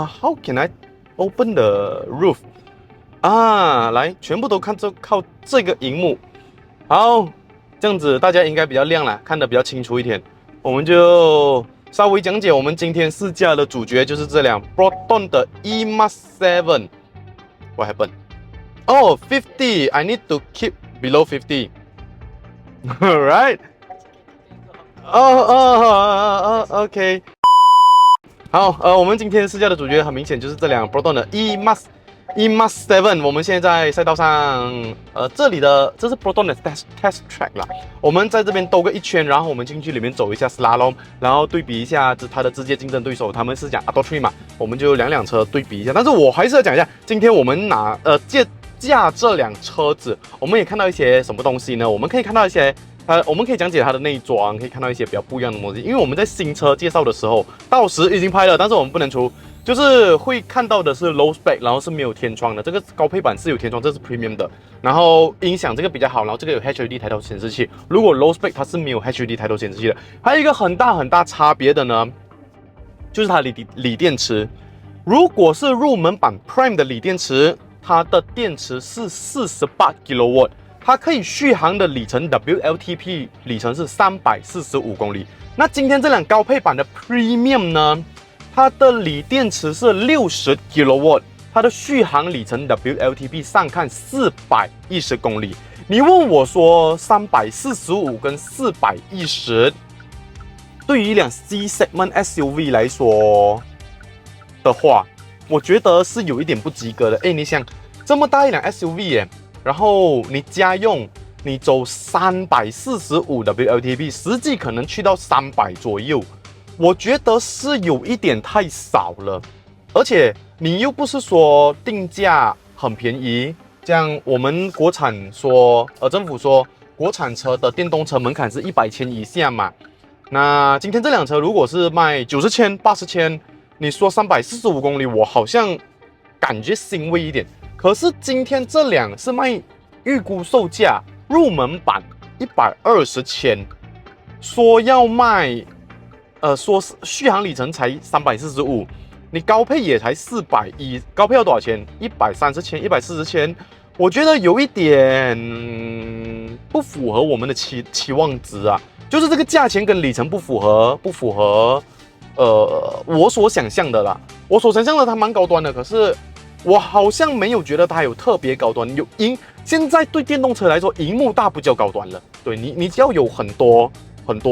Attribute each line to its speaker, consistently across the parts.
Speaker 1: How can I open the roof？ 啊，来，全部都靠这个荧幕。好，这样子大家应该比较亮了，看得比较清楚一点。我们就稍微讲解我们今天试驾的主角，就是这辆 Proton 的 E-Must 7。What happened? Oh, 50. I need to keep below 50. Right? OK. 好，我们今天试驾的主角很明显就是这辆 Proton 的 E-Must 7。我们现在在赛道上，这是 Proton 的 test track 啦。我们在这边兜个一圈，然后我们进去里面走一下 slalom， 然后对比一下它的直接竞争对手，他们是讲 AutoTree 嘛，我们就两辆车对比一下。但是我还是要讲一下，今天我们驾这辆车子，我们也看到一些什么东西呢？我们可以看到一些。我们可以讲解它的内装，可以看到一些比较不一样的东西。因为我们在新车介绍的时候，到时已经拍了，但是我们不能出，就是会看到的是 low spec， 然后是没有天窗的。这个高配版是有天窗，这是 premium 的。然后音响这个比较好，然后这个有 HUD 抬头显示器。如果 low spec 它是没有 HUD 抬头显示器的。还有一个很大差别的呢，就是它的锂电池。如果是入门版 Prime 的锂电池，它的电池是48 kW。它可以续航的里程 WLTP 里程是345公里。那今天这辆高配版的 Premium 呢，它的锂电池是60 kW， 它的续航里程 WLTP 上看410公里。你问我说345跟410，对于一辆 C segment SUV 来说的话，我觉得是有一点不及格的。你想这么大一辆 SUV 耶。然后你家用，你走345 WLTP， 实际可能去到300左右，我觉得是有一点太少了。而且你又不是说定价很便宜，这样我们国产说，政府说国产车的电动车门槛是100千以下嘛。那今天这辆车如果是卖90千、80千，你说345公里，我好像感觉欣慰一点。可是今天这辆是卖预估售价入门版120千，说要卖，说是续航里程才345，你高配也才410，高配要多少钱？130千、140千，我觉得有一点不符合我们的期望值啊，就是这个价钱跟里程不符合，我所想象的啦，我所想象的它蛮高端的，可是。我好像没有觉得它有特别高端，现在对电动车来说，荧幕大不叫高端了。对你只要有很多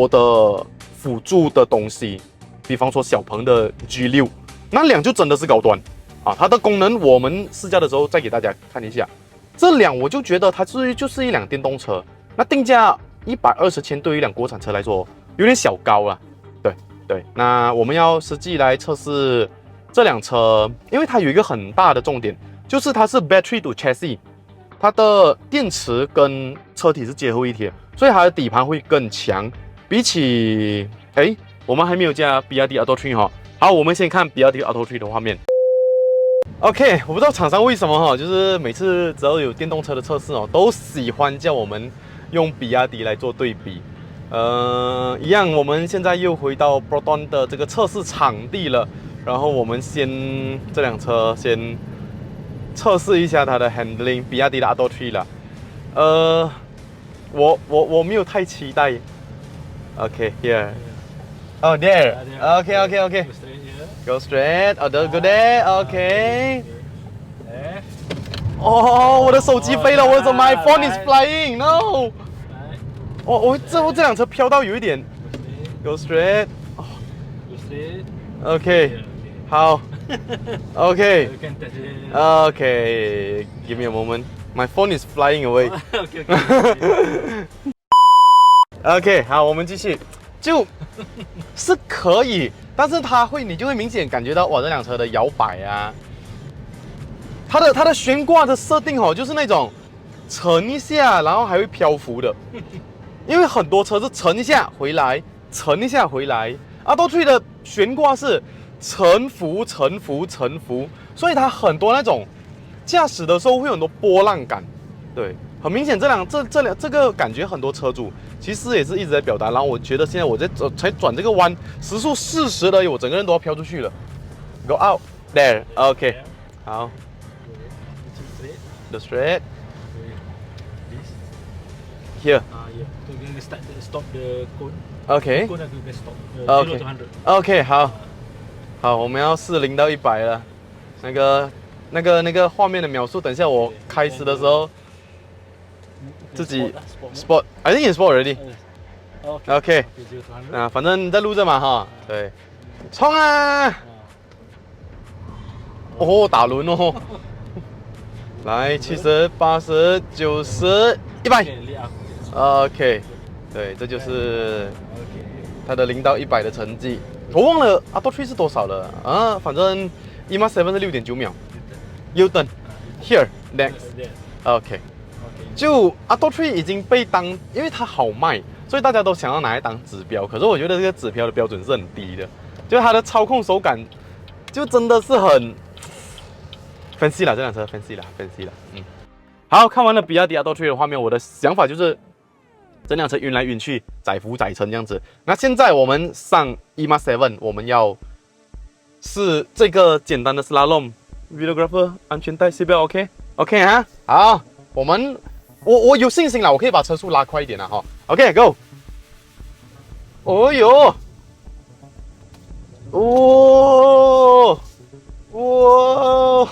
Speaker 1: 的辅助的东西，比方说小鹏的 G6， 那辆就真的是高端啊。它的功能我们试驾的时候再给大家看一下。这辆我就觉得它就是一辆电动车，那定价120千对于一辆国产车来说有点小高了。对，那我们要实际来测试。这辆车，因为它有一个很大的重点，就是它是 battery to chassis， 它的电池跟车体是结合一体，所以它的底盘会更强。比起，我们还没有加比亚迪 AutoTree 哈。好，我们先看比亚迪 AutoTree 的画面。OK， 我不知道厂商为什么哈，就是每次只要有电动车的测试哦，都喜欢叫我们用比亚迪来做对比。一样，我们现在又回到 Proton 的这个测试场地了。然后我们这辆车先测试一下它的 handling， 比亚迪的 AutoTree 啦。我没有太期待。OK here， oh there， OK go straight， oh go there， OK。哦，我的手机飞了，我的 my phone is flying，no。这辆车飘到有一点 ，go straight， OK。好 ，OK， give me a moment. My phone is flying away. OK， 好，我们继续，就是可以，但是你就会明显感觉到哇，这辆车的摇摆啊，它的悬挂的设定哦，就是那种沉一下，然后还会漂浮的，因为很多车是沉一下回来，沉一下回来，AutoTree的悬挂是。沉浮，所以它很多那种驾驶的时候会有很多波浪感，对，很明显这个感觉很多车主其实也是一直在表达，然后我觉得现在我才转这个弯，时速40的，我整个人都要飘出去了 ，Go out， There. OK. 好 The straight. Here.
Speaker 2: Yeah. To start stop the cone.
Speaker 1: OK.
Speaker 2: Cone aku stop.
Speaker 1: OK.
Speaker 2: 0 to 100.
Speaker 1: OK. 好，好，我们要试0到100了。那个画面的描述，等一下我开始的时候自己 spot。I think it's spot already. OK. 啊，反正在录着嘛哈。对，冲啊！哦，打轮哦。来，70、80、90、100。OK， 对，这就是它的0到100的成绩。我忘了阿多 tree 是多少了啊？反正 EMAS 7是6.9秒。U turn here next。OK， 就阿多 tree 已经被当，因为它好卖，所以大家都想要拿来当指标。可是我觉得这个指标的标准是很低的，就是它的操控手感就真的是很。分析了这辆车，分析了。好看完了比亚迪阿多 tree 的画面，我的想法就是这辆车晕来晕去，载浮载沉这样子。那现在我们上 EMAS 7，我们要是这个简单的 slalom。videographer 安全带 seatbelt OK 啊，好，我有信心了，我可以把车速拉快一点了哈。OK go。哦哟，哦。哇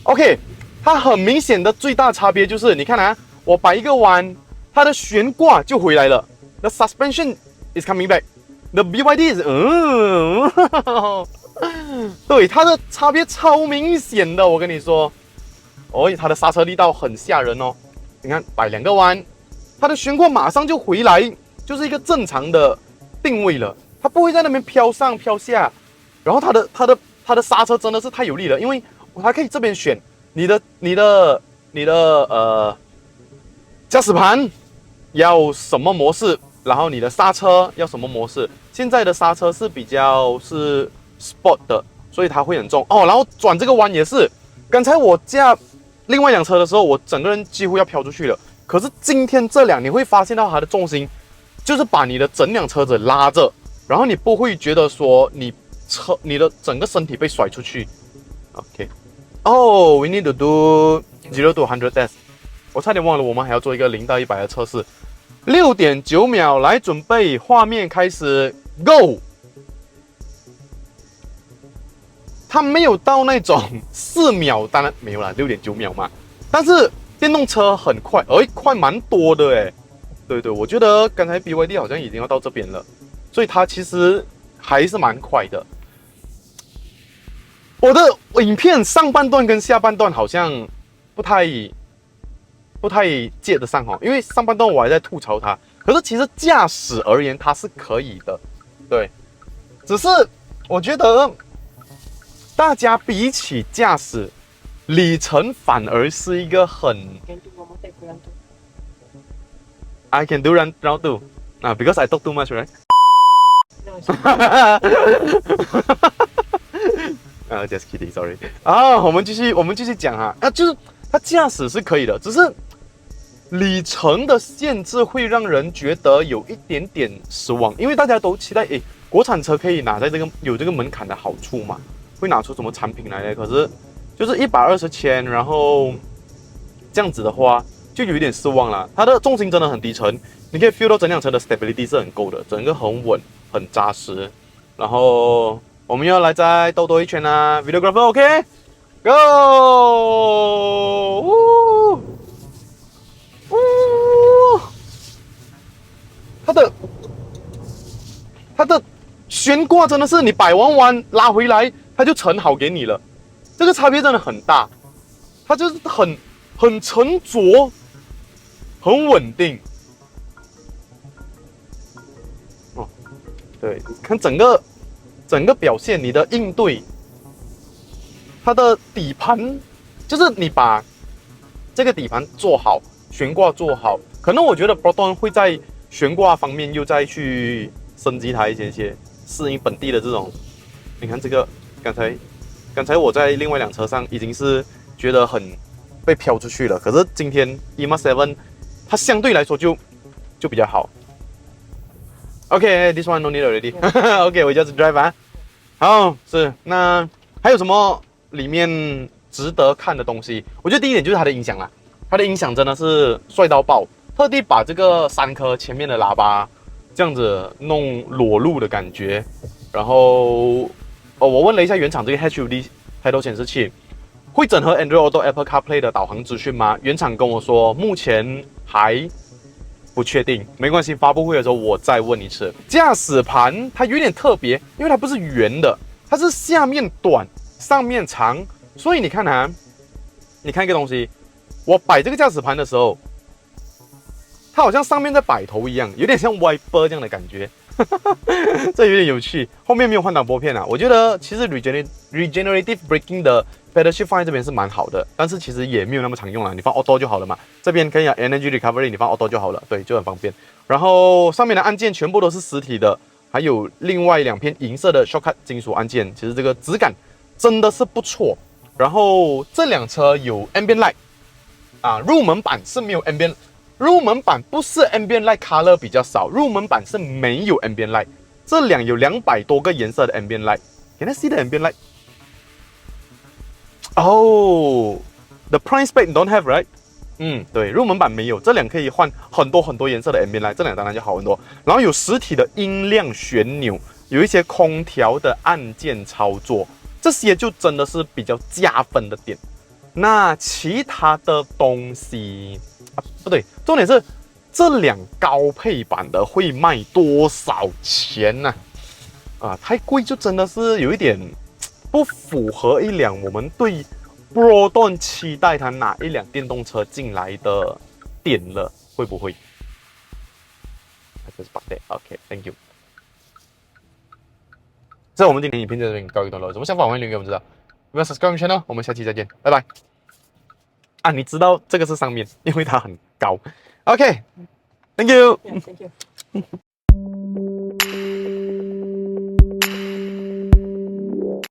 Speaker 1: ，OK， 它很明显的最大差别就是，你看啊，我摆一个弯，它的悬挂就回来了 ，the suspension is coming back，the BYD is， 对，它的差别超明显的，我跟你说，哦，它的刹车力道很吓人哦，你看摆2个弯，它的悬挂马上就回来，就是一个正常的定位了，它不会在那边飘上飘下。然后它的刹车真的是太有力了，因为它可以这边选你的驾驶盘要什么模式，然后你的刹车要什么模式。现在的刹车是比较是 sport 的，所以它会很重哦。然后转这个弯也是，刚才我驾另外一辆车的时候，我整个人几乎要飘出去了。可是今天这辆你会发现到它的重心就是把你的整辆车子拉着，然后你不会觉得说你的整个身体被甩出去 ，OK。哦、we need to do 0 to 100 test。我差点忘了，我们还要做一个0到100的测试。6.9秒，来准备，画面开始 ，Go。它没有到那种4秒，当然没有啦，6.9秒嘛。但是电动车很快，快蛮多的哎。对，我觉得刚才 BYD 好像已经要到这边了，所以它其实还是蛮快的。我的影片上半段跟下半段好像不太接得上哦，因为上半段我还在吐槽它，可是其实驾驶而言它是可以的，对，只是我觉得大家比起驾驶，里程反而是一个很 I can do round 2 because I talk too much, right? Just kidding, sorry. 我们继续讲哈，就是它驾驶是可以的，只是里程的限制会让人觉得有一点点失望，因为大家都期待，国产车可以拿在有这个门槛的好处嘛，会拿出什么产品来呢？可是就是120千，然后这样子的话就有一点失望了。它的重心真的很低沉，你可以 feel 到整辆车的 stability 是很够的，整个很稳，很扎实，然后。我们要来再兜多一圈啊 ，videographer OK，Go，、它的悬挂真的是你摆完弯拉回来，它就沉好给你了，这个差别真的很大，它就是很沉着，很稳定。哦，对，看整个表现，你的应对，它的底盘，就是你把这个底盘做好，悬挂做好，可能我觉得 Proton 会在悬挂方面又再去升级它一些，适应本地的这种。你看这个，刚才我在另外一辆车上已经是觉得很被飘出去了，可是今天 EMAS 7它相对来说就比较好。Okay, this one no need already. Okay, we just drive 啊。好，是那还有什么里面值得看的东西？我觉得第一点就是它的音响啦，它的音响真的是帅到爆，特地把这个3颗前面的喇叭这样子弄裸露的感觉。然后我问了一下原厂这个 HUD 抬头显示器会整合 Android Auto、Apple CarPlay 的导航资讯吗？原厂跟我说目前还不确定，没关系，发布会的时候我再问一次。驾驶盘它有点特别，因为它不是圆的，它是下面短，上面长，所以你看啊，你看一个东西，我摆这个驾驶盘的时候，它好像上面在摆头一样，有点像 wiper 这样的感觉，这有点有趣。后面没有换挡拨片啊，我觉得其实 regenerative braking 的 pedal shift 放在这边是蛮好的，但是其实也没有那么常用啦，你放 auto 就好了嘛。这边可以energy recovery， 你放 auto 就好了，对，就很方便。然后上面的按键全部都是实体的，还有另外2片银色的 shortcut 金属按键，其实这个质感真的是不错。然后这辆车有 ambient light 啊，入门版是没有 ambient， 入门版不是 ambient light color 比较少，入门版是没有 ambient light。这辆有200多个颜色的 ambient light。Can I see the ambient light? Oh, the prime spec don't have, right? 对，入门版没有，这辆可以换很多颜色的 ambient light， 这辆当然就好很多。然后有实体的音量旋钮，有一些空调的按键操作，这些就真的是比较加分的点。那其他的东西不对，重点是这辆高配版的会卖多少钱呢？太贵就真的是有一点不符合一辆我们对Proton 期待它哪一辆电动车进来的点了，会不会？这是 OK，Thank you。这我们今天影片在这边告一段落，有什么想法欢迎留言给我们知道。不要 subscribe channel， 我们下期再见，拜拜。你知道这个是上面，因为它很高。OK，Thank you。Yeah,
Speaker 3: thank you.